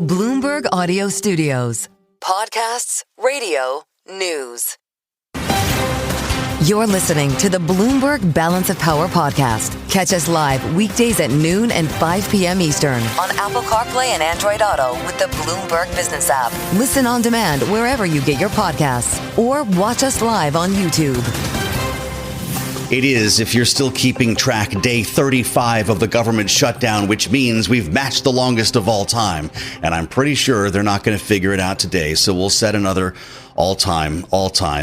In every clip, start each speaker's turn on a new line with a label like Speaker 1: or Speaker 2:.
Speaker 1: Bloomberg Audio Studios. Podcasts, radio, news. You're listening to the Bloomberg Balance of Power podcast. Catch us live weekdays at noon and 5 p.m. Eastern on Apple CarPlay and Android Auto with the Bloomberg Business app. Listen on demand wherever you get your podcasts or watch us live on YouTube.
Speaker 2: It is, if you're still keeping track, day 35 of the government shutdown, which means we've matched the longest of all time. And I'm pretty sure they're not going to figure it out today. So we'll set another all time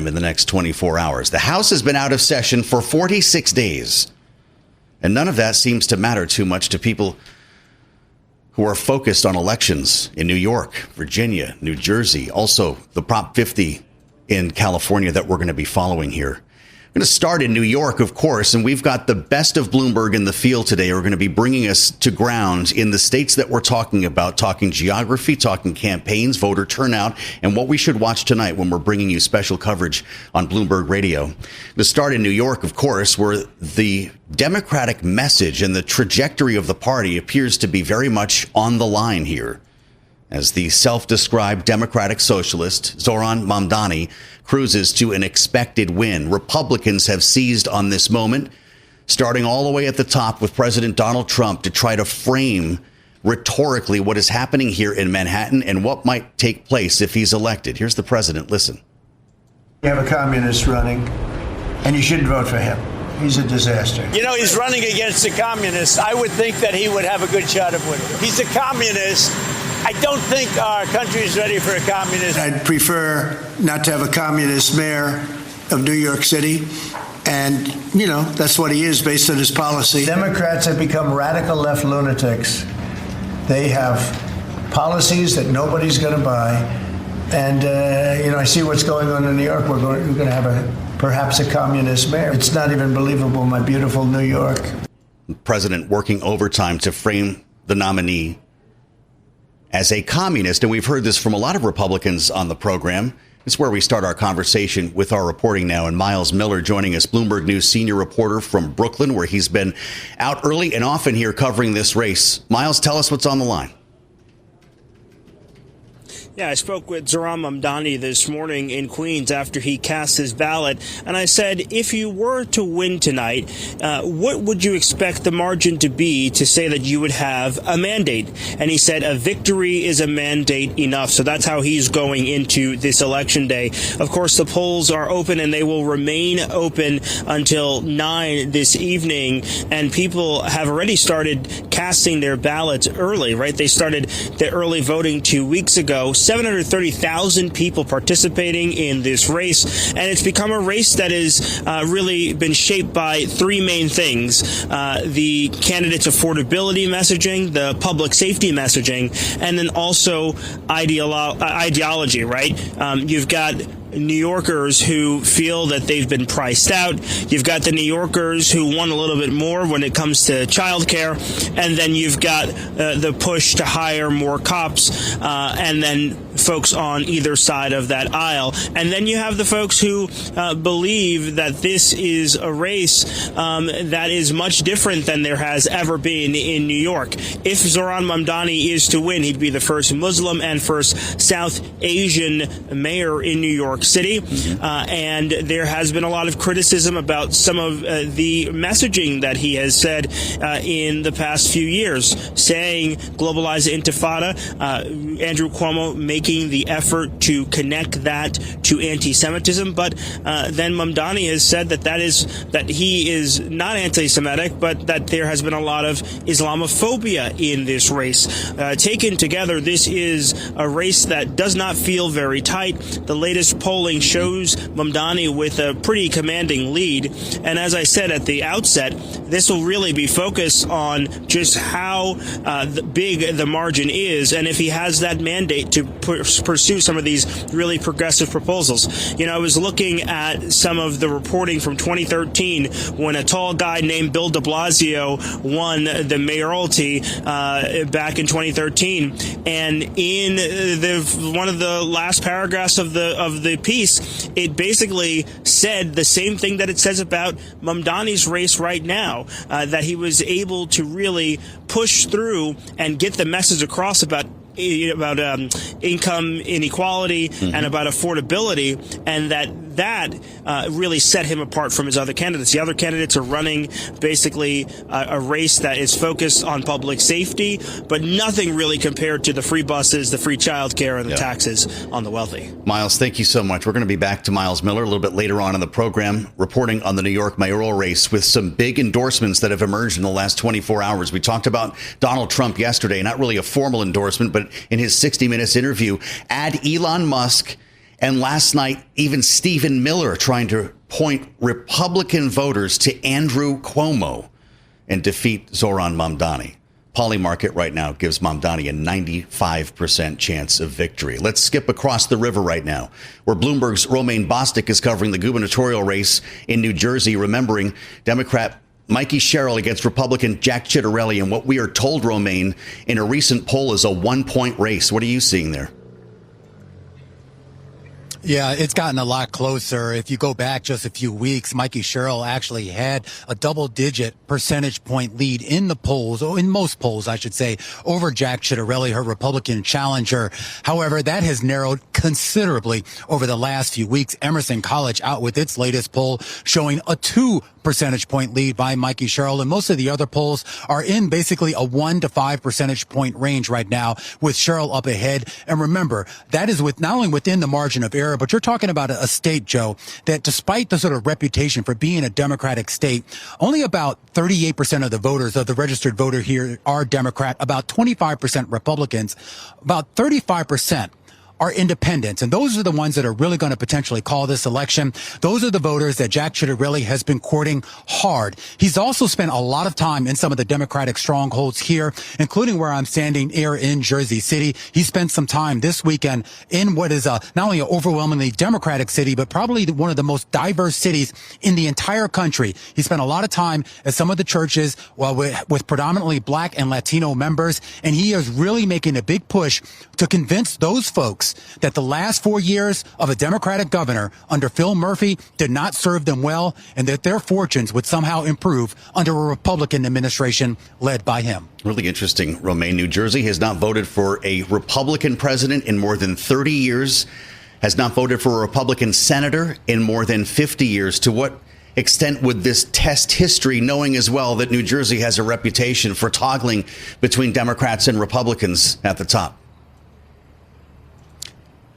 Speaker 2: in the next 24 hours. The House has been out of session for 46 days. And none of that seems to matter too much to people who are focused on elections in New York, Virginia, New Jersey, also the Prop 50 in California that we're going to be following here. We're going to start in New York, of course, and we've got the best of Bloomberg in the field today. We're going to be bringing us to ground in the states that we're talking about, talking geography, talking campaigns, voter turnout, and what we should watch tonight when we're bringing you special coverage on Bloomberg Radio. To start in New York, of course, where the Democratic message and the trajectory of the party appears to be very much on the line here, as the self-described Democratic Socialist, Zohran Mamdani, cruises to an expected win. Republicans have seized on this moment, starting all the way at the top with President Donald Trump to try to frame rhetorically what is happening here in Manhattan and what might take place if he's elected. Here's the president. Listen.
Speaker 3: You have a communist running, and you shouldn't vote for him. He's a disaster.
Speaker 4: You know, he's running against a communist. I would think that he would have a good shot of winning. He's a communist. I don't think our country is ready for a communist.
Speaker 3: I'd prefer not to have a communist mayor of New York City. And, you know, that's what he is based on his policy. Democrats have become radical left lunatics. They have policies that nobody's going to buy. And, I see what's going on in New York. We're going to have perhaps a communist mayor. It's not even believable, my beautiful New York.
Speaker 2: The president working overtime to frame the nominee as a communist. And we've heard this from a lot of Republicans on the program. It's where we start our conversation with our reporting now. And Myles Miller joining us, Bloomberg News senior reporter from Brooklyn, where he's been out early and often here covering this race. Myles, tell us what's on the line.
Speaker 4: Yeah, I spoke with Zohran Mamdani this morning in Queens after he cast his ballot, and I said, if you were to win tonight, what would you expect the margin to be to say that you would have a mandate? And he said a victory is a mandate enough. So that's how he's going into this election day. Of course, the polls are open, and they will remain open until 9 this evening, and people have already started casting their ballots early, right? They started the early voting 2 weeks ago. 730,000 people participating in this race, and it's become a race that has really been shaped by three main things: the candidates' affordability messaging, the public safety messaging, and then also ideology, right? You've got New Yorkers who feel that they've been priced out. You've got the New Yorkers who want a little bit more when it comes to childcare. And then you've got the push to hire more cops, and then folks on either side of that aisle. And then you have the folks who believe that this is a race that is much different than there has ever been in New York. If Zohran Mamdani is to win, he'd be the first Muslim and first South Asian mayor in New York City, and there has been a lot of criticism about some of the messaging that he has said in the past few years, saying globalize the intifada. Andrew Cuomo making the effort to connect that to anti-Semitism, but then Mamdani has said that he is not anti-Semitic, but that there has been a lot of Islamophobia in this race. Taken together, this is a race that does not feel very tight. The latest polling shows Mamdani with a pretty commanding lead. And as I said at the outset, this will really be focused on just how big the margin is, and if he has that mandate to pursue some of these really progressive proposals. You know, I was looking at some of the reporting from 2013 when a tall guy named Bill de Blasio won the mayoralty back in 2013. And in one of the last paragraphs of the piece, it basically said the same thing that it says about Mamdani's race right now, that he was able to really push through and get the message across about income inequality and about affordability, and that really set him apart from his other candidates. The other candidates are running basically a race that is focused on public safety, but nothing really compared to the free buses, the free childcare, and the taxes on the wealthy.
Speaker 2: Myles, thank you so much. We're going to be back to Myles Miller a little bit later on in the program, reporting on the New York mayoral race with some big endorsements that have emerged in the last 24 hours. We talked about Donald Trump yesterday, not really a formal endorsement, but in his 60 Minutes interview, add Elon Musk, and last night, even Stephen Miller trying to point Republican voters to Andrew Cuomo and defeat Zohran Mamdani. Polymarket right now gives Mamdani a 95% chance of victory. Let's skip across the river right now, where Bloomberg's Romaine Bostick is covering the gubernatorial race in New Jersey, remembering Democrat Mikey Sherrill against Republican Jack Ciattarelli, and what we are told, Romaine, in a recent poll is a 1-point race. What are you seeing there?
Speaker 5: Yeah, it's gotten a lot closer. If you go back just a few weeks, Mikey Sherrill actually had a double-digit percentage point lead in the polls, or in most polls, I should say, over Jack Ciattarelli, her Republican challenger. However, that has narrowed considerably over the last few weeks. Emerson College out with its latest poll showing a 2 percentage point lead by Mikey Sherrill, and most of the other polls are in basically a 1 to 5 percentage point range right now, with Sherrill up ahead. And remember, that is with not only within the margin of error, but you're talking about a state, Joe, that despite the sort of reputation for being a Democratic state, only about 38% of the voters, of the registered voter here, are Democrat, about 25% Republicans, about 35% are independents. And those are the ones that are really going to potentially call this election. Those are the voters that Jack Ciattarelli has been courting hard. He's also spent a lot of time in some of the Democratic strongholds here, including where I'm standing here in Jersey City. He spent some time this weekend in what is not only an overwhelmingly Democratic city, but probably one of the most diverse cities in the entire country. He spent a lot of time at some of the churches with predominantly Black and Latino members, and he is really making a big push to convince those folks that the last 4 years of a Democratic governor under Phil Murphy did not serve them well, and that their fortunes would somehow improve under a Republican administration led by him.
Speaker 2: Really interesting, Romaine. New Jersey has not voted for a Republican president in more than 30 years, has not voted for a Republican senator in more than 50 years. To what extent would this test history, knowing as well that New Jersey has a reputation for toggling between Democrats and Republicans at the top?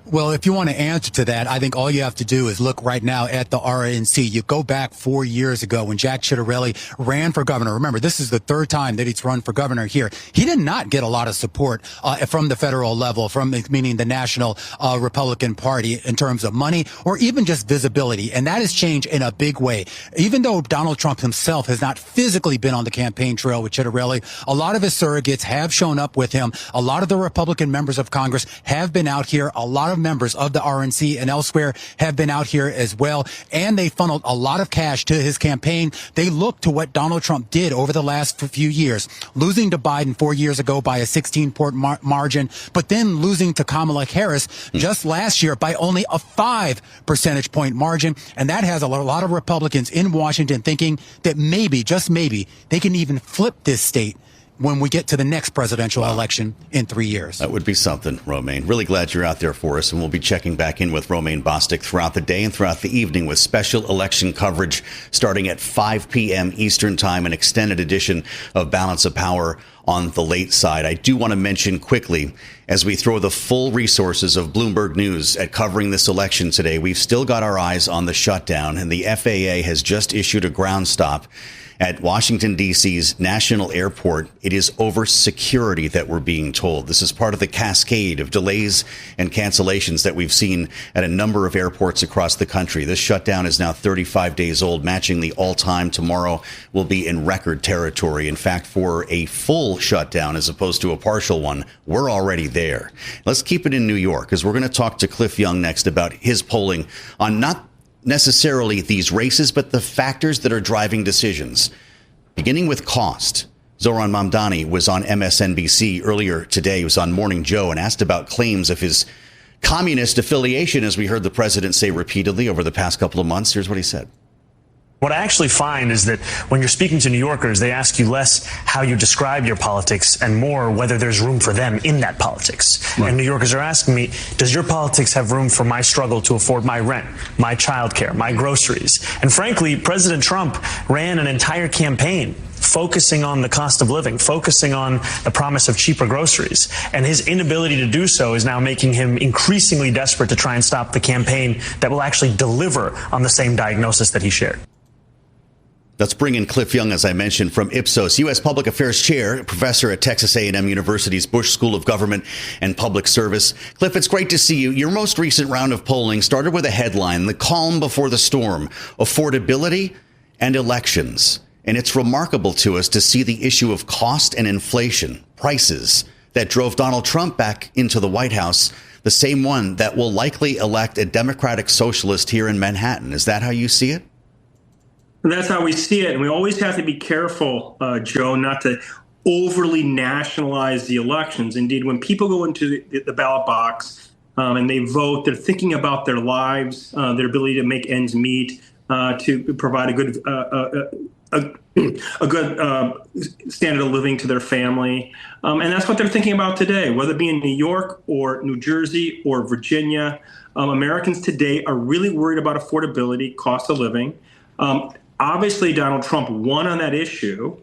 Speaker 5: Well, if you want to answer to that, I think all you have to do is look right now at the RNC. You go back 4 years ago when Jack Ciattarelli ran for governor. Remember, this is the third time that he's run for governor here. He did not get a lot of support from the federal level, meaning the National Republican Party, in terms of money or even just visibility. And that has changed in a big way. Even though Donald Trump himself has not physically been on the campaign trail with Ciattarelli, a lot of his surrogates have shown up with him. A lot of the Republican members of Congress have been out here. A lot of members of the RNC and elsewhere have been out here as well, and they funneled a lot of cash to his campaign. They look to what Donald Trump did over the last few years, losing to Biden 4 years ago by a 16-point margin, but then losing to Kamala Harris just last year by only a 5 percentage point margin. And that has a lot of Republicans in Washington thinking that maybe, just maybe, they can even flip this state when we get to the next presidential election in 3 years.
Speaker 2: That would be something, Romaine. Really glad you're out there for us, and we'll be checking back in with Romaine Bostick throughout the day and throughout the evening with special election coverage starting at 5 p.m. Eastern Time, an extended edition of Balance of Power on the late side. I do want to mention quickly, as we throw the full resources of Bloomberg News at covering this election today, we've still got our eyes on the shutdown, and the FAA has just issued a ground stop at Washington, D.C.'s National Airport. It is over security that we're being told. This is part of the cascade of delays and cancellations that we've seen at a number of airports across the country. This shutdown is now 35 days old, matching the all-time. Tomorrow will be in record territory. In fact, for a full shutdown as opposed to a partial one, we're already there. Let's keep it in New York, because we're going to talk to Cliff Young next about his polling on not necessarily these races, but the factors that are driving decisions. Beginning with cost. Zohran Mamdani was on MSNBC earlier today. He was on Morning Joe and asked about claims of his communist affiliation, as we heard the president say repeatedly over the past couple of months. Here's what he said.
Speaker 6: What I actually find is that when you're speaking to New Yorkers, they ask you less how you describe your politics and more whether there's room for them in that politics. Right. And New Yorkers are asking me, does your politics have room for my struggle to afford my rent, my childcare, my groceries? And frankly, President Trump ran an entire campaign focusing on the cost of living, focusing on the promise of cheaper groceries. And his inability to do so is now making him increasingly desperate to try and stop the campaign that will actually deliver on the same diagnosis that he shared.
Speaker 2: Let's bring in Cliff Young, as I mentioned, from Ipsos, U.S. Public Affairs Chair, professor at Texas A&M University's Bush School of Government and Public Service. Cliff, it's great to see you. Your most recent round of polling started with a headline, "The Calm Before the Storm, Affordability and Elections." And it's remarkable to us to see the issue of cost and inflation, prices, that drove Donald Trump back into the White House, the same one that will likely elect a Democratic socialist here in Manhattan. Is that how you see it?
Speaker 7: That's how we see it. And we always have to be careful, Joe, not to overly nationalize the elections. Indeed, when people go into the ballot box and they vote, they're thinking about their lives, their ability to make ends meet, to provide a good standard of living to their family. And that's what they're thinking about today, whether it be in New York or New Jersey or Virginia. Americans today are really worried about affordability, cost of living. Obviously, Donald Trump won on that issue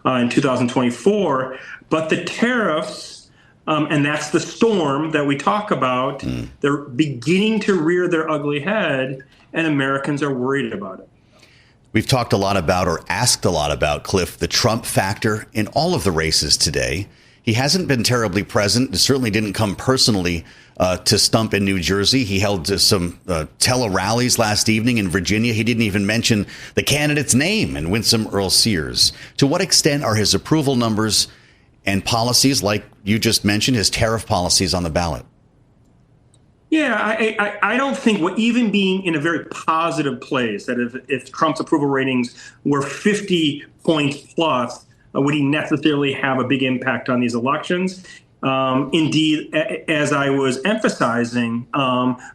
Speaker 7: in 2024, but the tariffs, and that's the storm that we talk about, they're beginning to rear their ugly head, and Americans are worried about it.
Speaker 2: We've talked a lot about, or asked a lot about, Cliff, the Trump factor in all of the races today. He hasn't been terribly present. It certainly didn't come personally to stump in New Jersey. He held some tele-rallies last evening in Virginia. He didn't even mention the candidate's name and Winsome Earl Sears. To what extent are his approval numbers and policies, like you just mentioned, his tariff policies, on the ballot?
Speaker 7: Yeah, I don't think even being in a very positive place, that if Trump's approval ratings were 50 points plus, would he necessarily have a big impact on these elections? Indeed, as I was emphasizing,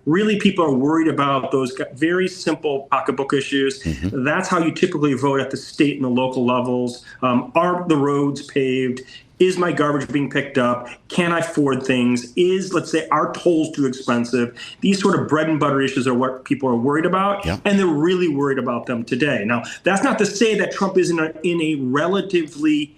Speaker 7: really people are worried about those very simple pocketbook issues. Mm-hmm. That's how you typically vote at the state and the local levels. Are the roads paved? Is my garbage being picked up? Can I afford things? Let's say, are tolls too expensive? These sort of bread and butter issues are what people are worried about, and they're really worried about them today. Now, that's not to say that Trump is in a relatively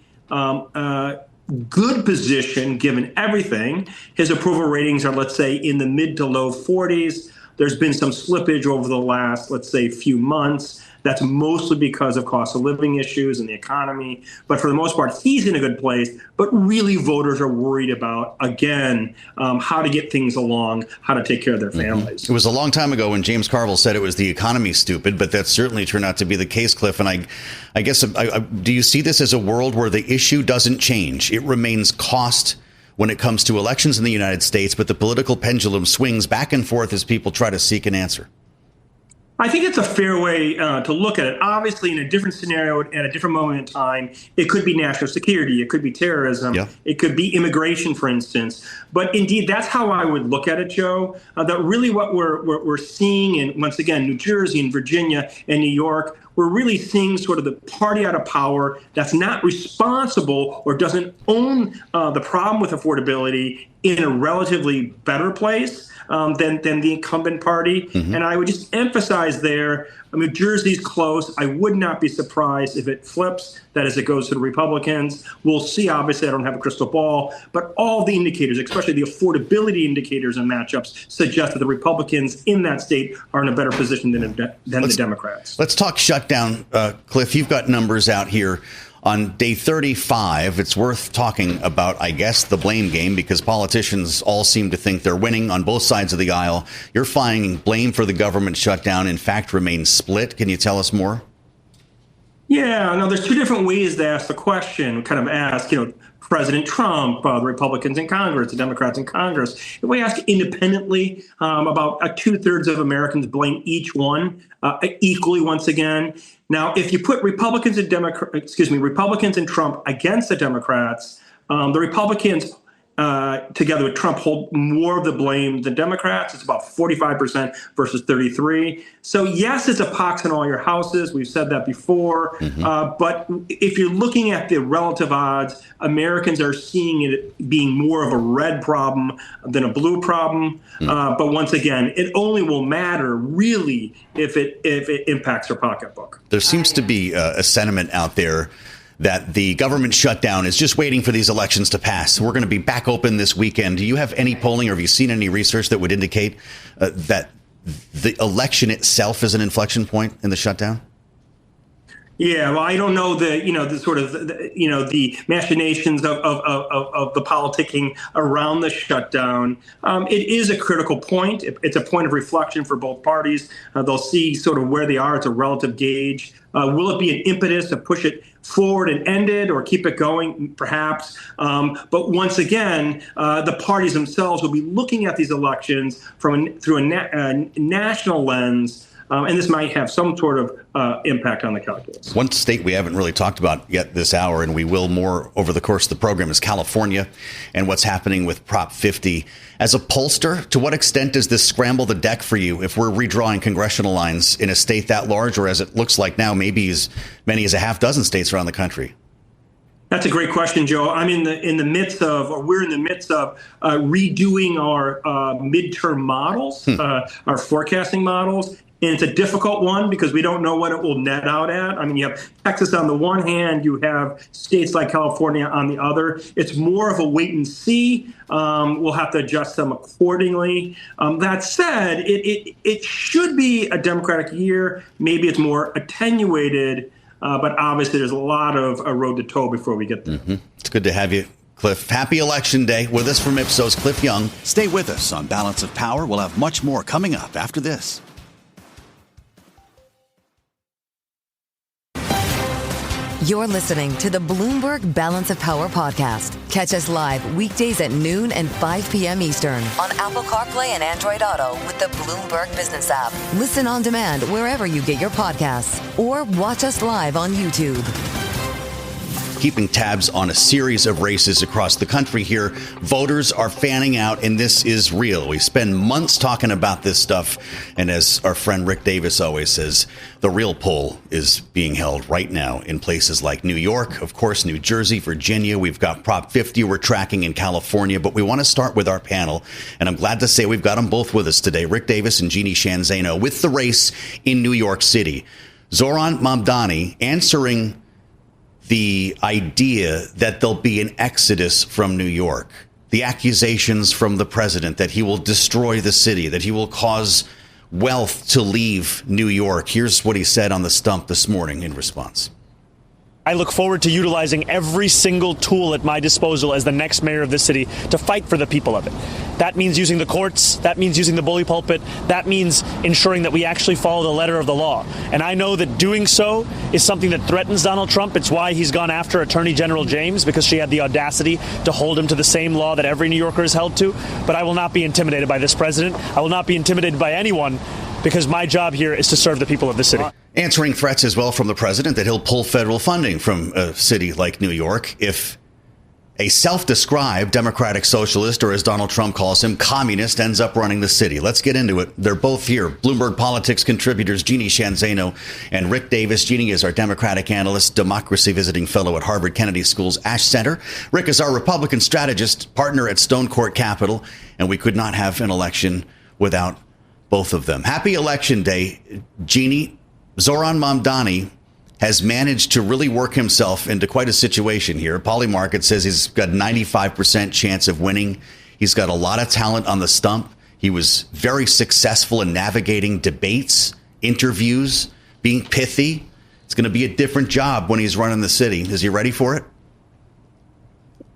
Speaker 7: good position given everything. His approval ratings are, let's say, in the mid to low 40s. There's been some slippage over the last, let's say, few months. That's mostly because of cost of living issues and the economy. But for the most part, he's in a good place. But really, voters are worried about, again, how to get things along, how to take care of their families.
Speaker 2: It was a long time ago when James Carville said it was the economy stupid, but that certainly turned out to be the case, Cliff. And I guess, do you see this as a world where the issue doesn't change? It remains cost when it comes to elections in the United States, but the political pendulum swings back and forth as people try to seek an answer?
Speaker 7: I think it's a fair way to look at it. Obviously, in a different scenario, at a different moment in time, it could be national security, it could be terrorism, it could be immigration, for instance. But indeed, that's how I would look at it, Joe. That really what we're seeing in, once again, New Jersey and Virginia and New York, we're really seeing sort of the party out of power that's not responsible or doesn't own the problem with affordability in a relatively better place than the incumbent party. Mm-hmm. And I would just emphasize there, New Jersey's close. I would not be surprised if it flips, that is, it goes to the Republicans. We'll see. Obviously, I don't have a crystal ball, but all the indicators, especially the affordability indicators and matchups, suggest that the Republicans in that state are in a better position than the Democrats.
Speaker 2: Let's talk shutdown. Cliff, you've got numbers out here. On day 35, it's worth talking about, I guess, the blame game, because politicians all seem to think they're winning on both sides of the aisle. You're finding blame for the government shutdown, in fact, remains split. Can you tell us more?
Speaker 7: Yeah, no, there's two different ways to ask the question. Kind of ask, President Trump, the Republicans in Congress, the Democrats in Congress. If we ask independently, about 2/3 of Americans blame each one equally once again. Now, if you put Republicans and Trump against the Democrats, the Republicans together with Trump, hold more of the blame than Democrats. It's about 45% versus 33%. So yes, it's a pox in all your houses. We've said that before. But if you're looking at the relative odds, Americans are seeing it being more of a red problem than a blue problem. But once again, it only will matter really if it impacts their pocketbook.
Speaker 2: There seems to be a sentiment out there that the government shutdown is just waiting for these elections to pass. We're going to be back open this weekend. Do you have any polling, or have you seen any research that would indicate that the election itself is an inflection point in the shutdown?
Speaker 7: Yeah, well, I don't know the machinations of the politicking around the shutdown. It is a critical point. It's a point of reflection for both parties. They'll see sort of where they are. It's a relative gauge. Will it be an impetus to push it forward and end it, or keep it going, perhaps? But once again, the parties themselves will be looking at these elections through a national lens. And this might have some sort of impact on the calculus.
Speaker 2: One state we haven't really talked about yet this hour, and we will more over the course of the program, is California and what's happening with Prop 50. As a pollster, to what extent does this scramble the deck for you if we're redrawing congressional lines in a state that large, or as it looks like now, maybe as many as a half dozen states around the country?
Speaker 7: That's a great question, Joe. I'm we're in the midst of redoing our midterm models, our forecasting models. And it's a difficult one because we don't know what it will net out at. I mean, you have Texas on the one hand, you have states like California on the other. It's more of a wait and see. We'll have to adjust them accordingly. That said, it should be a Democratic year. Maybe it's more attenuated, but obviously there's a lot of a road to toe before we get there.
Speaker 2: It's good to have you, Cliff. Happy Election Day. With us from Ipsos, Cliff Young.
Speaker 8: Stay with us on Balance of Power. We'll have much more coming up after this.
Speaker 1: You're listening to the Bloomberg Balance of Power podcast. Catch us live weekdays at noon and 5 p.m. Eastern on Apple CarPlay and Android Auto with the Bloomberg Business app. Listen on demand wherever you get your podcasts, or watch us live on YouTube.
Speaker 2: Keeping tabs on a series of races across the country here. Voters are fanning out, and this is real. We spend months talking about this stuff, and as our friend Rick Davis always says, the real poll is being held right now in places like New York, of course, New Jersey, Virginia. We've got Prop 50 we're tracking in California, but we want to start with our panel, and I'm glad to say we've got them both with us today, Rick Davis and Jeannie Sheehan Zaino, with the race in New York City. Zohran Mamdani answering the idea that there'll be an exodus from New York, the accusations from the president that he will destroy the city, that he will cause wealth to leave New York. Here's what he said on the stump this morning in response.
Speaker 6: I look forward to utilizing every single tool at my disposal as the next mayor of this city to fight for the people of it. That means using the courts. That means using the bully pulpit. That means ensuring that we actually follow the letter of the law. And I know that doing so is something that threatens Donald Trump. It's why he's gone after Attorney General James, because she had the audacity to hold him to the same law that every New Yorker is held to. But I will not be intimidated by this president. I will not be intimidated by anyone, because my job here is to serve the people of the city.
Speaker 2: Answering threats as well from the president that he'll pull federal funding from a city like New York if a self-described democratic socialist, or as Donald Trump calls him, communist, ends up running the city. Let's get into it. They're both here. Bloomberg Politics contributors Jeannie Sheehan Zaino and Rick Davis. Jeannie is our Democratic analyst, democracy visiting fellow at Harvard Kennedy School's Ash Center. Rick is our Republican strategist, partner at Stone Court Capital, and we could not have an election without both of them. Happy Election Day, Jeannie. Zohran Mamdani has managed to really work himself into quite a situation here. Polymarket says he's got 95% chance of winning. He's got a lot of talent on the stump. He was very successful in navigating debates, interviews, being pithy. It's going to be a different job when he's running the city. Is he ready for it?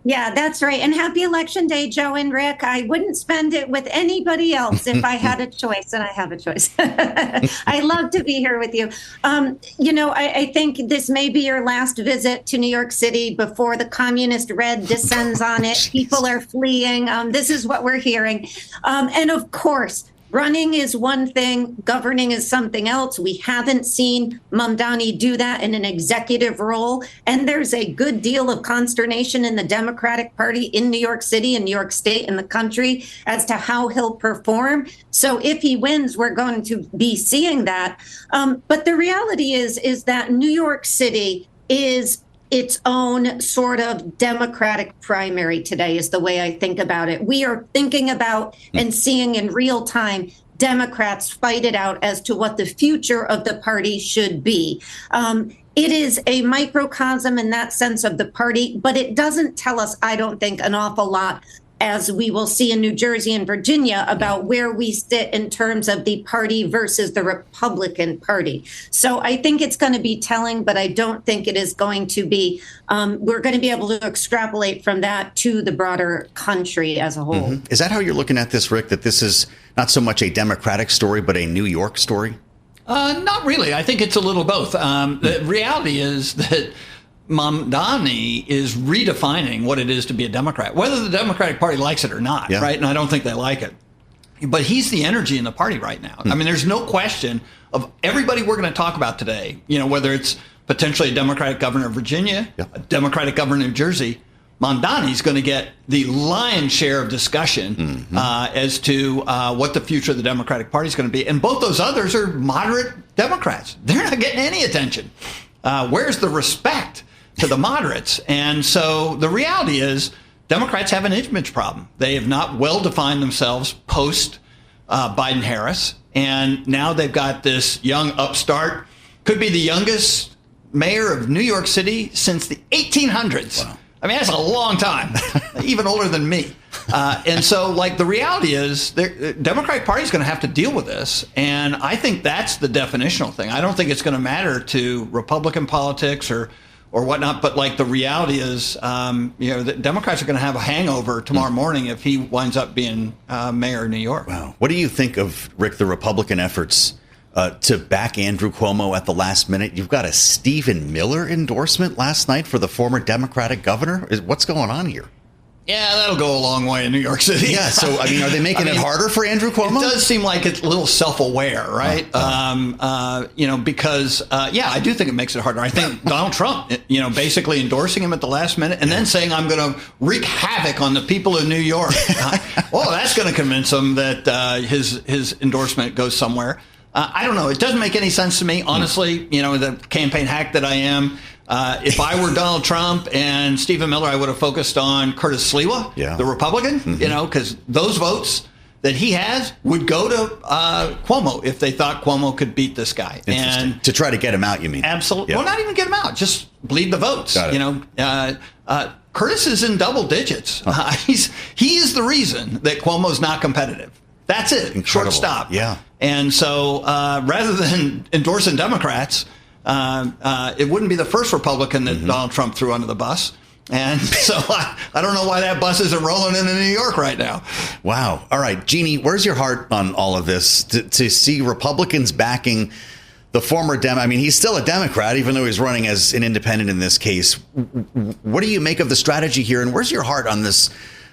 Speaker 9: Yeah, that's right. And happy Election Day, Joe and Rick. I wouldn't spend it with anybody else if I had a choice, and I have a choice. I love to be here with you. I think this may be your last visit to New York City before the communist red descends on it. People are fleeing. This is what we're hearing. And of course, Running is one thing, governing is something else. We haven't seen Mamdani do that in an executive role. And there's a good deal of consternation in the Democratic Party in New York City and New York State and the country as to how he'll perform. So if he wins, we're going to be seeing that. But the reality is that New York City is its own sort of Democratic primary today, is the way I think about it. We are thinking about and seeing in real time Democrats fight it out as to what the future of the party should be. It is a microcosm in that sense of the party, but it doesn't tell us, I don't think, an awful lot, as we will see in New Jersey and Virginia, about where we sit in terms of the party versus the Republican Party. So I think it's going to be telling, but I don't think it is going to be, we're going to be able to extrapolate from that to the broader country as a whole.
Speaker 2: Is that how you're looking at this, Rick, that this is not so much a Democratic story, but a New York story?
Speaker 10: Not really. I think it's a little both. The reality is that Mamdani is redefining what it is to be a Democrat, whether the Democratic Party likes it or not, right? And I don't think they like it. But he's the energy in the party right now. I mean, there's no question of everybody we're going to talk about today, whether it's potentially a Democratic governor of Virginia, a Democratic governor of New Jersey, Mamdani's going to get the lion's share of discussion as to what the future of the Democratic Party is going to be. And both those others are moderate Democrats. They're not getting any attention. Where's the respect to the moderates? And so the reality is Democrats have an image problem. They have not well defined themselves post Biden-Harris. And now they've got this young upstart, could be the youngest mayor of New York City since the 1800s. Wow. I mean, that's a long time, even older than me. And so, the reality is the Democratic Party is going to have to deal with this. And I think that's the definitional thing. I don't think it's going to matter to Republican politics or whatnot. But the reality is, the Democrats are going to have a hangover tomorrow morning if he winds up being mayor of New York.
Speaker 2: Wow. What do you think of, Rick, the Republican efforts to back Andrew Cuomo at the last minute? You've got a Stephen Miller endorsement last night for the former Democratic governor. What's going on here?
Speaker 10: Yeah, that'll go a long way in New York City.
Speaker 2: Yeah, so, are they making it harder for Andrew Cuomo?
Speaker 10: It does seem like it's a little self-aware, right? Because, I do think it makes it harder. I think Donald Trump, basically endorsing him at the last minute and then saying, I'm going to wreak havoc on the people of New York. Well, that's going to convince him that his endorsement goes somewhere. I don't know. It doesn't make any sense to me, honestly, the campaign hack that I am. If I were Donald Trump and Stephen Miller, I would have focused on Curtis Sliwa, the Republican, because those votes that he has would go to Cuomo if they thought Cuomo could beat this guy.
Speaker 2: And to try to get him out, you mean?
Speaker 10: Absolutely. Yeah. Well, not even get him out. Just bleed the votes. Curtis is in double digits. He is the reason that Cuomo's not competitive. That's it. Incredible. Short stop.
Speaker 2: Yeah.
Speaker 10: And so rather than endorsing Democrats, it wouldn't be the first Republican that Donald Trump threw under the bus. And so I don't know why that bus isn't rolling into New York right now.
Speaker 2: Wow. All right, Jeannie, where's your heart on all of this? To see Republicans backing the former he's still a Democrat, even though he's running as an independent in this case. What do you make of the strategy here? And where's your heart on this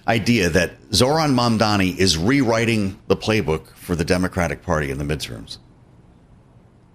Speaker 2: idea that Zohran Mamdani is rewriting the playbook for the Democratic Party in the midterms?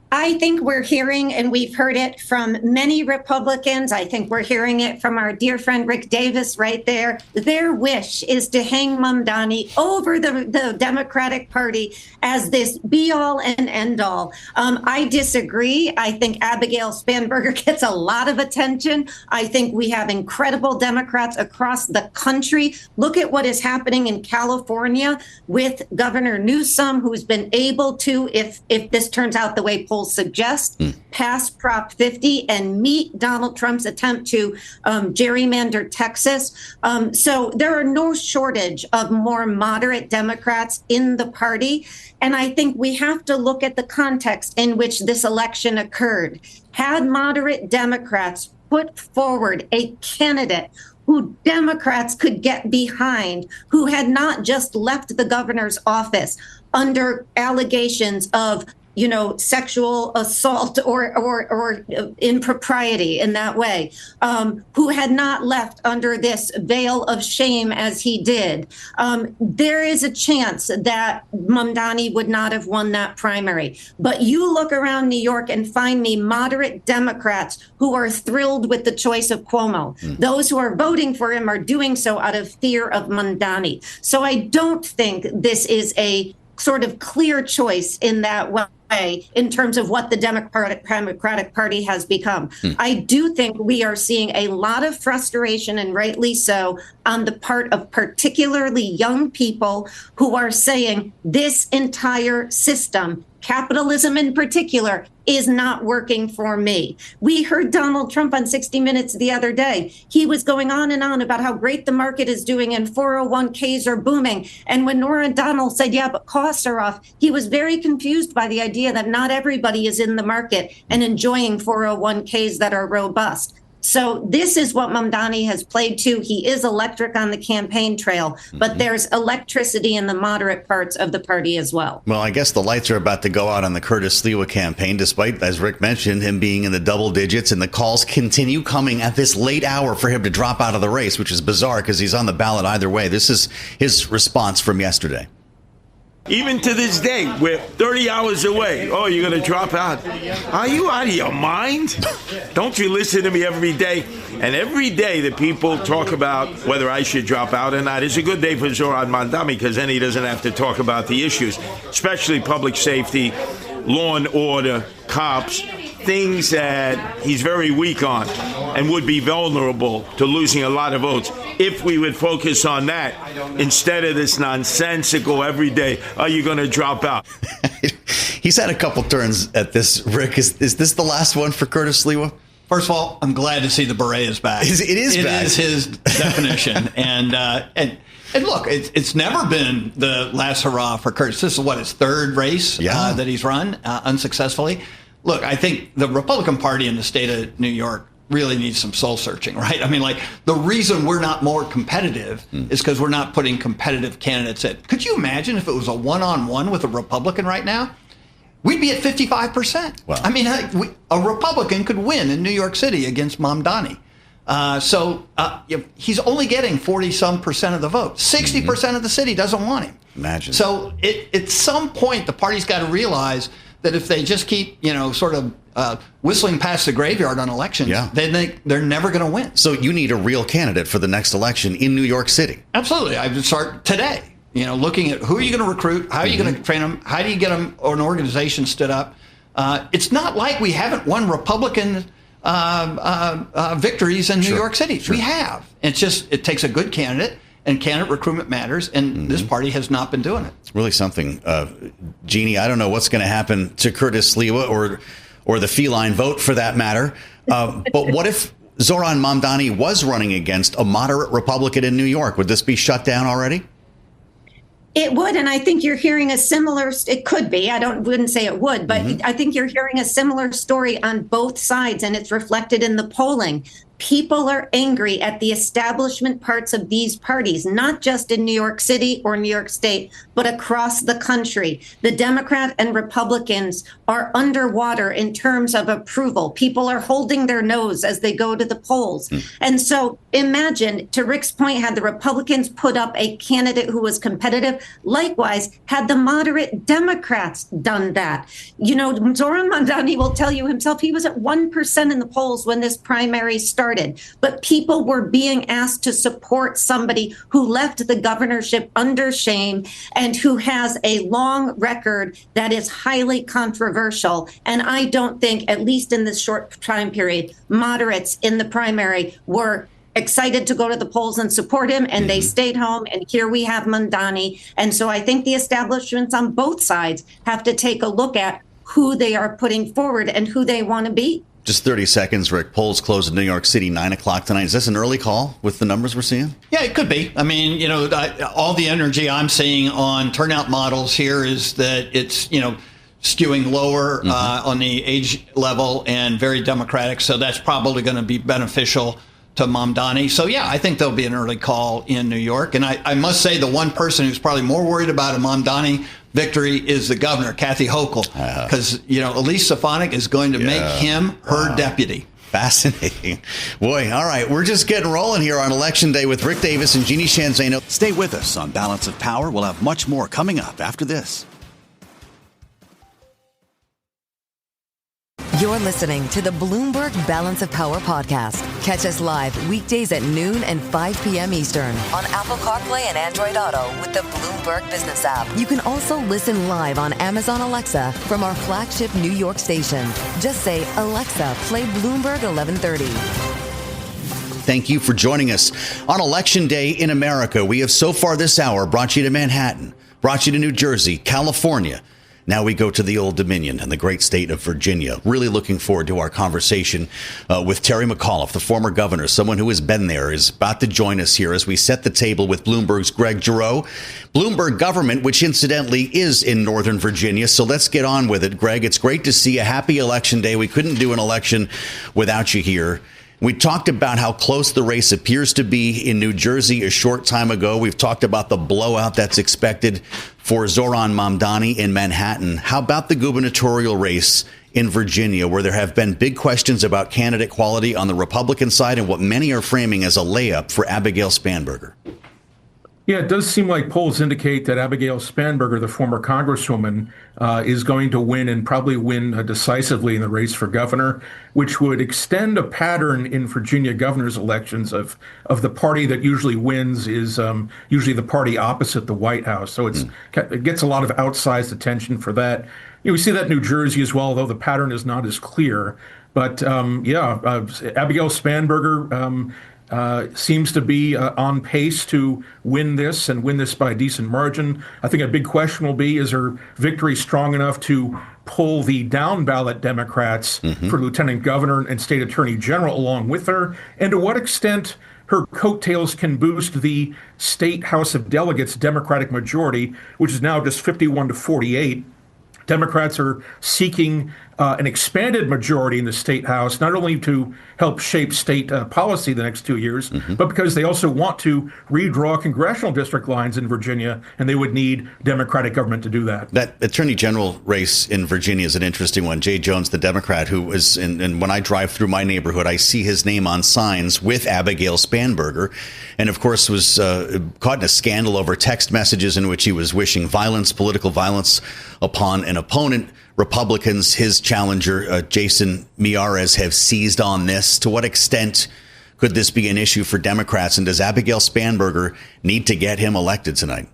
Speaker 9: I think we're hearing, and we've heard it from many Republicans. I think we're hearing it from our dear friend Rick Davis right there. Their wish is to hang Mamdani over the Democratic Party as this be-all and end-all. I disagree. I think Abigail Spanberger gets a lot of attention. I think we have incredible Democrats across the country. Look at what is happening in California with Governor Newsom, who's been able to, if this turns out the way polls suggest, pass Prop 50 and meet Donald Trump's attempt to gerrymander Texas. So there are no shortage of more moderate Democrats in the party. And I think we have to look at the context in which this election occurred. Had moderate Democrats put forward a candidate who Democrats could get behind, who had not just left the governor's office under allegations of sexual assault or impropriety in that way, who had not left under this veil of shame as he did, there is a chance that Mamdani would not have won that primary. But you look around New York and find me moderate Democrats who are thrilled with the choice of Cuomo. Those who are voting for him are doing so out of fear of Mamdani. So I don't think this is a sort of clear choice in that way in terms of what the Democratic Party has become. I do think we are seeing a lot of frustration, and rightly so, on the part of particularly young people who are saying this entire system, capitalism in particular, is not working for me. We heard Donald Trump on 60 Minutes the other day. He was going on and on about how great the market is doing and 401ks are booming. And when Norah O'Donnell said, yeah, but costs are off, he was very confused by the idea that not everybody is in the market and enjoying 401ks that are robust. So this is what Mamdani has played to. He is electric on the campaign trail, but there's electricity in the moderate parts of the party as well.
Speaker 2: Well, I guess the lights are about to go out on the Curtis Sliwa campaign, despite, as Rick mentioned, him being in the double digits, and the calls continue coming at this late hour for him to drop out of the race, which is bizarre because he's on the ballot either way. This is his response from yesterday.
Speaker 11: Even to this day, we're 30 hours away. Oh, you're going to drop out. Are you out of your mind? Don't you listen to me every day? And every day that people talk about whether I should drop out or not is a good day for Zohran Mamdani, because then he doesn't have to talk about the issues, especially public safety, law and order, cops, things that he's very weak on and would be vulnerable to losing a lot of votes if we would focus on that instead of this nonsensical every day, are you going to drop out?
Speaker 2: He's had a couple turns at this, Rick. Is this the last one for Curtis Sliwa?
Speaker 10: First of all, I'm glad to see the beret is back.
Speaker 2: It is back.
Speaker 10: It is his definition. And look, it's never been the last hurrah for Curtis. This is his third race that he's run unsuccessfully. Look, I think the Republican Party in the state of New York really needs some soul searching, right? I mean, the reason we're not more competitive is because we're not putting competitive candidates in. Could you imagine if it was a one-on-one with a Republican right now? We'd be at 55%. Wow. I mean, a Republican could win in New York City against Mamdani. He's only getting 40-some% of the vote. 60% of the city doesn't want him.
Speaker 2: Imagine.
Speaker 10: So at some point, the party's got to realize that if they just keep, whistling past the graveyard on elections, then they're never going to win.
Speaker 2: So you need a real candidate for the next election in New York City.
Speaker 10: Absolutely. I would start today, looking at who are you going to recruit? How are you going to train them? How do you get them an organization stood up? It's not like we haven't won Republican victories in New York City. Sure. We have. It's just, it takes a good candidate. And candidate recruitment matters, and this party has not been doing it.
Speaker 2: It's really something. Jeannie, I don't know what's going to happen to Curtis Sliwa or the feline vote for that matter. But what if Zohran Mamdani was running against a moderate Republican in New York? Would this be shut down already?
Speaker 9: It would, and I think you're hearing a similar, it could be, wouldn't say it would, but I think you're hearing a similar story on both sides, and it's reflected in the polling. People are angry at the establishment parts of these parties, not just in New York City or New York State, but across the country. The Democrat and Republicans are underwater in terms of approval. People are holding their nose as they go to the polls. And so imagine, to Rick's point, had the Republicans put up a candidate who was competitive, likewise, had the moderate Democrats done that. Zohran Mamdani will tell you himself, he was at 1% in the polls when this primary started. But people were being asked to support somebody who left the governorship under shame and who has a long record that is highly controversial. And I don't think, at least in this short time period, moderates in the primary were excited to go to the polls and support him, and they stayed home. And here we have Mamdani. And so I think the establishments on both sides have to take a look at who they are putting forward and who they want to be.
Speaker 2: Just 30 seconds, Rick. Polls close in New York City, 9 o'clock tonight. Is this an early call with the numbers we're seeing?
Speaker 10: Yeah, it could be. I mean, all the energy I'm seeing on turnout models here is that it's, skewing lower on the age level and very Democratic. So that's probably going to be beneficial to Mamdani. So, yeah, I think there'll be an early call in New York. And I must say the one person who's probably more worried about a Mamdani victory is the governor, Kathy Hochul, because, Elise Stefanik is going to make him her deputy.
Speaker 2: Fascinating. Boy, all right. We're just getting rolling here on Election Day with Rick Davis and Jeannie Shanzano.
Speaker 8: Stay with us on Balance of Power. We'll have much more coming up after this.
Speaker 1: You're listening to the Bloomberg Balance of Power podcast. Catch us live weekdays at noon and 5 p.m. Eastern on Apple CarPlay and Android Auto with the Bloomberg Business app. You can also listen live on Amazon Alexa from our flagship New York station. Just say, Alexa, play Bloomberg 1130.
Speaker 2: Thank you for joining us on Election Day in America. We have so far this hour brought you to Manhattan, brought you to New Jersey, California. Now we go to the Old Dominion and the great state of Virginia. Really looking forward to our conversation with Terry McAuliffe, the former governor, someone who has been there, is about to join us here as we set the table with Bloomberg's Greg Giroux. Bloomberg government, which incidentally is in Northern Virginia. So let's get on with it, Greg. It's great to see a happy Election Day. We couldn't do an election without you here. We talked about how close the race appears to be in New Jersey a short time ago. We've talked about the blowout that's expected for Zoran Mamdani in Manhattan. How about the gubernatorial race in Virginia, where there have been big questions about candidate quality on the Republican side and what many are framing as a layup for Abigail Spanberger?
Speaker 12: Yeah, it does seem like polls indicate that Abigail Spanberger, the former congresswoman, is going to win and probably win decisively in the race for governor, which would extend a pattern in Virginia governor's elections of the party that usually wins is usually the party opposite the White House. So it gets a lot of outsized attention for that. We see that in New Jersey as well, though the pattern is not as clear. But Abigail Spanberger seems to be on pace to win this and win this by a decent margin. I think a big question will be, is her victory strong enough to pull the down ballot Democrats for lieutenant governor and state attorney general along with her? And to what extent her coattails can boost the state House of Delegates Democratic majority, which is now just 51 to 48. Democrats are seeking an expanded majority in the state house, not only to help shape state policy the next 2 years, but because they also want to redraw congressional district lines in Virginia, and they would need Democratic government to do that.
Speaker 2: That attorney general race in Virginia is an interesting one. Jay Jones, the Democrat, who is, and when I drive through my neighborhood, I see his name on signs with Abigail Spanberger, and of course was caught in a scandal over text messages in which he was wishing violence, political violence, upon an opponent. Republicans, his challenger, Jason Miyares, have seized on this. To what extent could this be an issue for Democrats? And does Abigail Spanberger need to get him elected tonight?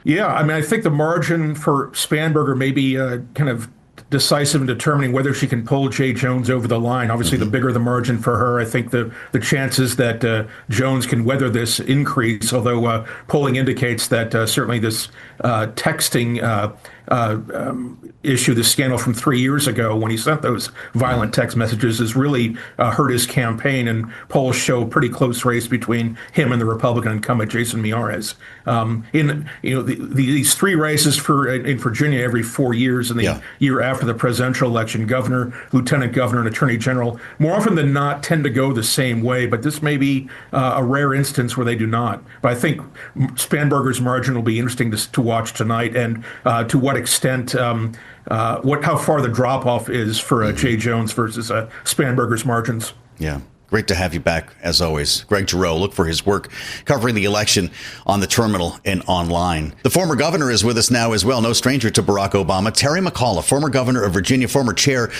Speaker 12: Yeah, I mean, I think the margin for Spanberger may be kind of decisive in determining whether she can pull Jay Jones over the line. Obviously, the bigger the margin for her, I think the chances that Jones can weather this increase, although polling indicates that certainly this texting issue, the scandal from 3 years ago when he sent those violent text messages, has really hurt his campaign, and polls show a pretty close race between him and the Republican incumbent Jason Miyares. These three races in Virginia every 4 years, and the year after the presidential election, governor, lieutenant governor, and attorney general, more often than not tend to go the same way. But this may be a rare instance where they do not. But I think Spanberger's margin will be interesting to watch tonight, and to what extent, how far the drop off is for Jay Jones versus Spanberger's margins.
Speaker 2: Yeah. Great to have you back, as always. Greg Giroux, look for his work covering the election on the terminal and online. The former governor is with us now as well, no stranger to Barack Obama. Terry McAuliffe, former governor of Virginia, former chair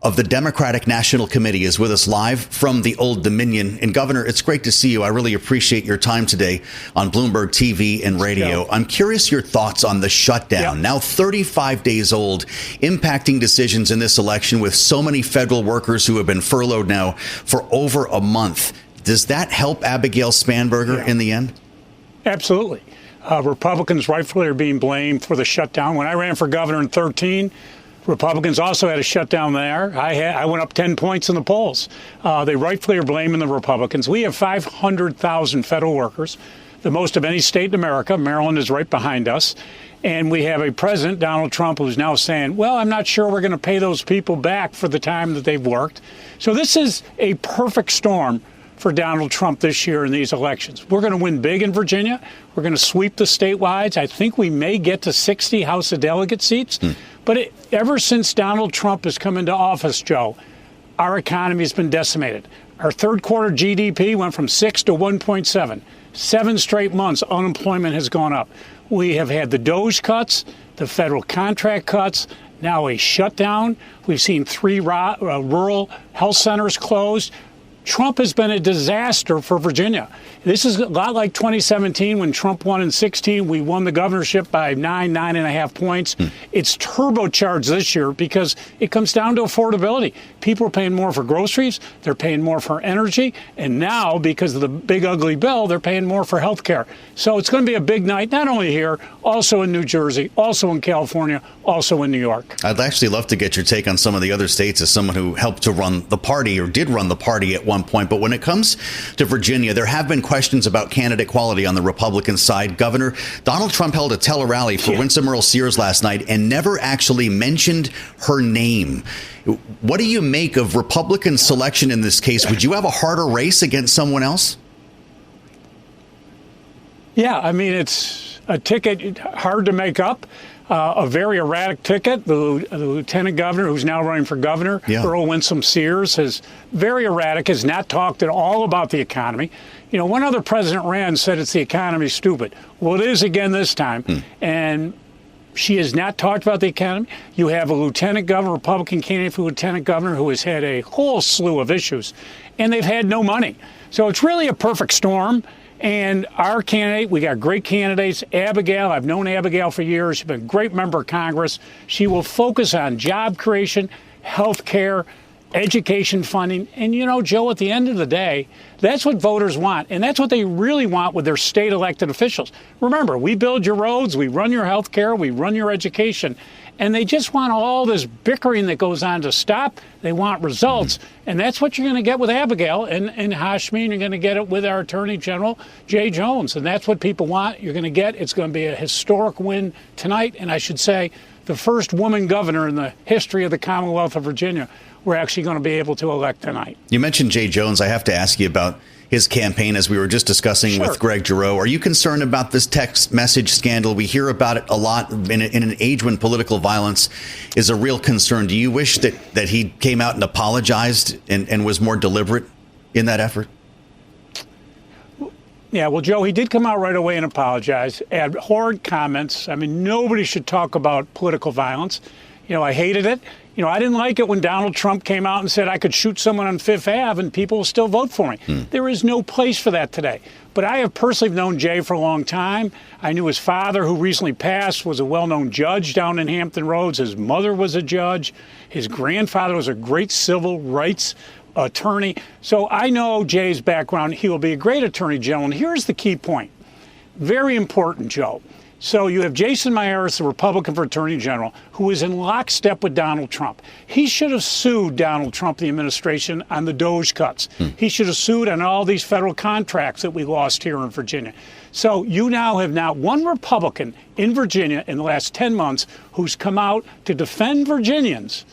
Speaker 2: of the Democratic National Committee, is with us live from the Old Dominion. And Governor, it's great to see you. I really appreciate your time today on Bloomberg TV and radio. Yeah. I'm curious your thoughts on the shutdown, now 35 days old, impacting decisions in this election with so many federal workers who have been furloughed now for over a month. Does that help Abigail Spanberger in the end?
Speaker 13: Absolutely. Republicans rightfully are being blamed for the shutdown. When I ran for governor in 2013, Republicans also had a shutdown there. I went up 10 points in the polls. They rightfully are blaming the Republicans. We have 500,000 federal workers, the most of any state in America. Maryland is right behind us. And we have a president, Donald Trump, who's now saying, well, I'm not sure we're going to pay those people back for the time that they've worked. So this is a perfect storm for Donald Trump this year in these elections. We're going to win big in Virginia. We're going to sweep the statewide. I think we may get to 60 House of Delegate seats. But ever since Donald Trump has come into office, Joe, our economy has been decimated. Our third quarter GDP went from 6 to 1.7. 7 straight months, unemployment has gone up. We have had the DOGE cuts, the federal contract cuts, now a shutdown. We've seen 3 rural health centers closed. Trump has been a disaster for Virginia. This is a lot like 2017 when Trump won in 16. We won the governorship by 9.5 points. It's turbocharged this year because it comes down to affordability. People are paying more for groceries. They're paying more for energy. And now, because of the big ugly bill, they're paying more for health care. So it's going to be a big night, not only here, also in New Jersey, also in California, also in New York.
Speaker 2: I'd actually love to get your take on some of the other states as someone who helped to run the party or did run the party at one point. But when it comes to Virginia, there have been questions about candidate quality on the Republican side. Governor Donald Trump held a tele-rally for Winsome Earl Sears last night and never actually mentioned her name. What do you make of Republican selection in this case? Would you have a harder race against someone else?
Speaker 13: Yeah, I mean, it's a ticket hard to make up. A very erratic ticket. The lieutenant governor, who's now running for governor, Earl Winsome Sears, is very erratic, has not talked at all about the economy. You know, one other president ran said it's the economy stupid. Well, it is again this time. And she has not talked about the economy. You have a lieutenant governor, Republican candidate for lieutenant governor, who has had a whole slew of issues, and they've had no money. So it's really a perfect storm. And our candidate, we got great candidates. Abigail, I've known Abigail for years. She's been a great member of Congress. She will focus on job creation, health care, education funding. And, you know, Joe, at the end of the day, that's what voters want. And that's what they really want with their state elected officials. Remember, we build your roads, we run your health care, we run your education. And they just want all this bickering that goes on to stop. They want results. And that's what you're going to get with Abigail and Hashmi. You're going to get it with our Attorney General, Jay Jones. And that's what people want. You're going to get. It's going to be a historic win tonight. And I should say, the first woman governor in the history of the Commonwealth of Virginia we're actually going to be able to elect tonight. You mentioned Jay Jones. I have to ask you about his campaign, as we were just discussing with Greg Giroux. Are you concerned about this text message scandal? We hear about it a lot in an age when political violence is a real concern. Do you wish that he came out and apologized and was more deliberate in that effort? Yeah, well, Joe, he did come out right away and apologize. Abhorrent comments. I mean, nobody should talk about political violence. You know, I hated it. You know, I didn't like it when Donald Trump came out and said I could shoot someone on Fifth Ave and people will still vote for me. There is no place for that today. But I have personally known Jay for a long time. I knew his father, who recently passed, was a well-known judge down in Hampton Roads. His mother was a judge. His grandfather was a great civil rights attorney. So I know Jay's background. He will be a great attorney general. And here's the key point. Very important, Joe. So you have Jason Myers, the Republican for Attorney General, who is in lockstep with Donald Trump. He should have sued Donald Trump, the administration, on the DOGE cuts. He should have sued on all these federal contracts that we lost here in Virginia. So you now have not one Republican in Virginia in the last 10 months who's come out to defend Virginians,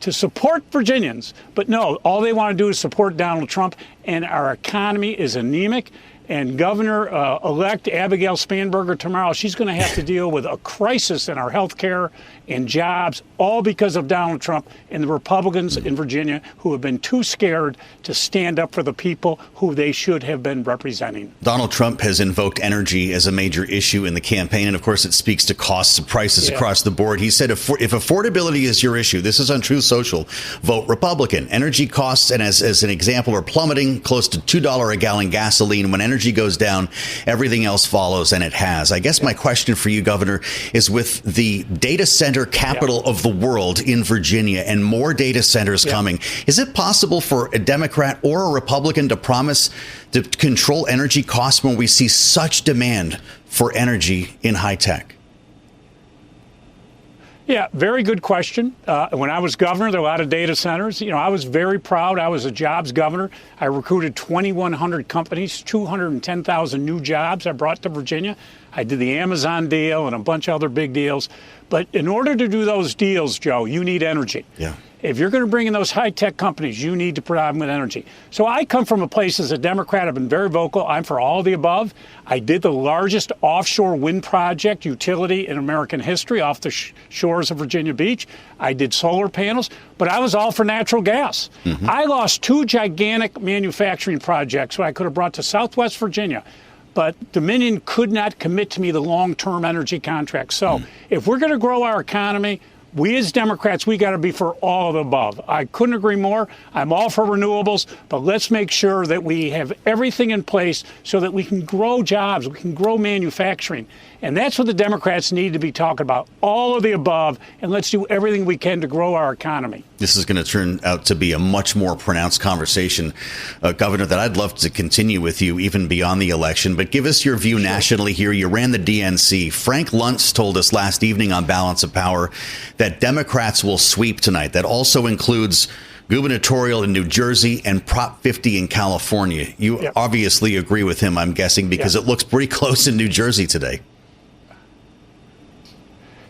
Speaker 13: to support Virginians. But no, all they want to do is support Donald Trump, and our economy is anemic. And Governor-elect Abigail Spanberger tomorrow, she's going to have to deal with a crisis in our health care and jobs, all because of Donald Trump and the Republicans in Virginia who have been too scared to stand up for the people who they should have been representing. Donald Trump has invoked energy as a major issue in the campaign. And, of course, it speaks to costs and prices across the board. He said if affordability is your issue, this is on Truth Social, vote Republican. Energy costs, and as an example, are plummeting close to $2 a gallon gasoline. When energy goes down, everything else follows, and it has. I guess my question for you, Governor, is with the data center capital of the world in Virginia and more data centers coming, is it possible for a Democrat or a Republican to promise to control energy costs when we see such demand for energy in high tech? Yeah, very good question. When I was governor, there were a lot of data centers. You know, I was very proud. I was a jobs governor. I recruited 2,100 companies, 210,000 new jobs I brought to Virginia. I did the Amazon deal and a bunch of other big deals. But in order to do those deals, Joe, you need energy. Yeah. If you're going to bring in those high-tech companies, you need to provide them with energy. So I come from a place as a Democrat. I've been very vocal. I'm for all of the above. I did the largest offshore wind project utility in American history off the shores of Virginia Beach. I did solar panels, but I was all for natural gas. Mm-hmm. I lost 2 gigantic manufacturing projects that I could have brought to Southwest Virginia. But Dominion could not commit to me the long-term energy contract. So if we're going to grow our economy, we as Democrats, we got to be for all of the above. I couldn't agree more. I'm all for renewables, but let's make sure that we have everything in place so that we can grow jobs, we can grow manufacturing. And that's what the Democrats need to be talking about, all of the above, and let's do everything we can to grow our economy.
Speaker 2: This is going to turn out to be a much more pronounced conversation, Governor, that I'd love to continue with you even beyond the election. But give us your view nationally here. You ran the DNC. Frank Luntz told us last evening on Balance of Power that Democrats will sweep tonight. That also includes gubernatorial in New Jersey and Prop 50 in California. You obviously agree with him, I'm guessing, because it looks pretty close in New Jersey today.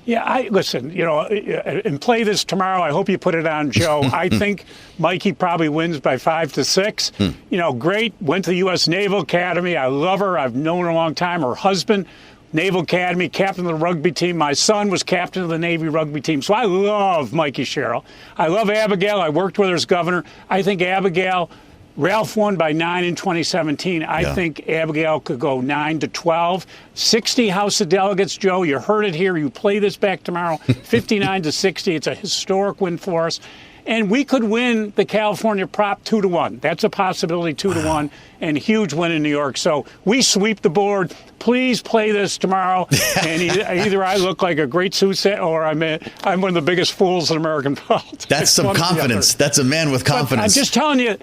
Speaker 13: Yeah, listen, and play this tomorrow. I hope you put it on, Joe. I think Mikey probably wins by 5-6. Great. Went to the U.S. Naval Academy. I love her. I've known her a long time. Her husband, Naval Academy, captain of the rugby team. My son was captain of the Navy rugby team. So I love Mikey Sherrill. I love Abigail. I worked with her as governor. I think Abigail, Ralph won by 9 in 2017. I think Abigail could go 9-12. 60 House of Delegates, Joe. You heard it here. You play this back tomorrow. 59-60. It's a historic win for us. And we could win the California prop 2-1. That's a possibility, 2-1, and huge win in New York. So we sweep the board. Please play this tomorrow. And either I look like a great soothsayer or I'm one of the biggest fools in American politics.
Speaker 2: That's some confidence. That's a man with confidence.
Speaker 13: But I'm just telling you,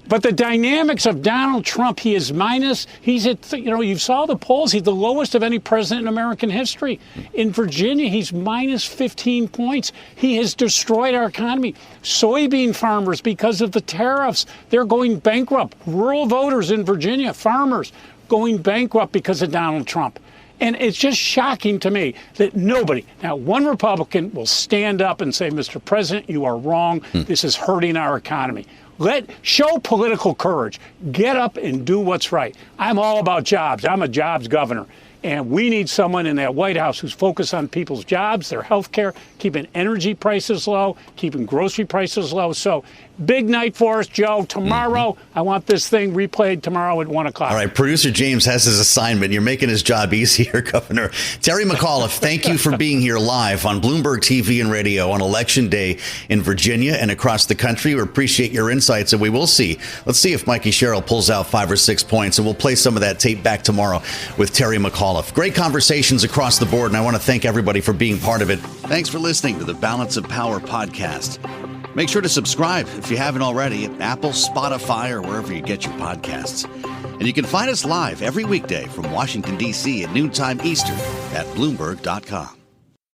Speaker 13: But the dynamics of Donald Trump, he is minus. He's at, you saw the polls. He's the lowest of any president in American history. In Virginia, he's minus 15 points. He has destroyed our economy. Soybean farmers, because of the tariffs, they're going bankrupt. Rural voters in Virginia, farmers, going bankrupt because of Donald Trump. And it's just shocking to me that nobody, not one Republican, will stand up and say, Mr. President, you are wrong. This is hurting our economy. Show political courage. Get up and do what's right. I'm all about jobs. I'm a jobs governor. And we need someone in that White House who's focused on people's jobs, their health care, keeping energy prices low, keeping grocery prices low. So big night for us, Joe. Tomorrow, I want this thing replayed tomorrow at 1 o'clock.
Speaker 2: All right, producer James has his assignment. You're making his job easier, Governor. Terry McAuliffe, thank you for being here live on Bloomberg TV and radio on Election Day in Virginia and across the country. We appreciate your insights, and we will see. Let's see if Mikey Sherrill pulls out 5 or 6 points, and we'll play some of that tape back tomorrow with Terry McAuliffe. Great conversations across the board, and I want to thank everybody for being part of it.
Speaker 8: Thanks for listening to the Balance of Power podcast. Make sure to subscribe if you haven't already at Apple, Spotify, or wherever you get your podcasts. And you can find us live every weekday from Washington, D.C. at noontime Eastern at Bloomberg.com.